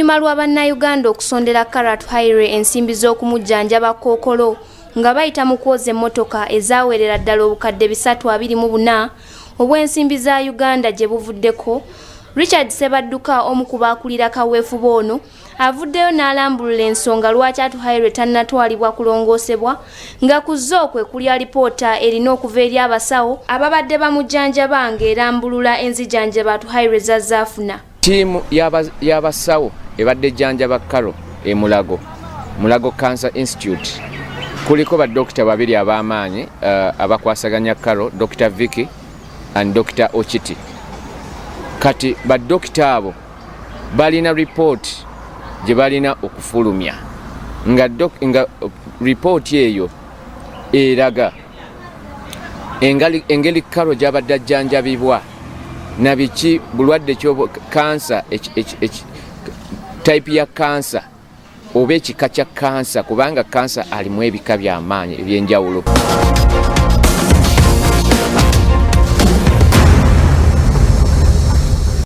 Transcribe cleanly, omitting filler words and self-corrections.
Oluvannyuma lwa bannayuganda okusondera Carrot Haile ensimbi z'okumujjanjaba Kkookolo nga bayita mu kwoza emmotoka ezaawerera ddala obukadde 324 obw'ensimbi za Uganda gye buvuddeko, Richard Ssebadduka omu ku baakulira kaweefube ono avuddeyo n'alambulula ensonga lwaki Haile tannatwalibwa kulongoosebwa nga ku zo kwe kuli alipoota erina okuva eri abasawo ababadde bamujjanjaba ng'erambulula enzijanjaba Haile z'azzaafuna. Ttiimu y'abasawo ebadde ejjanjaba Carrot e Mulago Cancer Institute kuliko baddokita babiri ab'amaanyi abakwasaganya Carrot, Dr. Vicky and Dr. Ochiti. Kati baddokita abo balina report gye balina okufulumya nga report eyo eraga engeri Carrot gy'abadde ajjanjabibwa na biki bulwadde ky'obo kansa type ya kansa oba ekika kya kansa kubanga kansa alimu ebika by'amaanyi eby'enjawulo.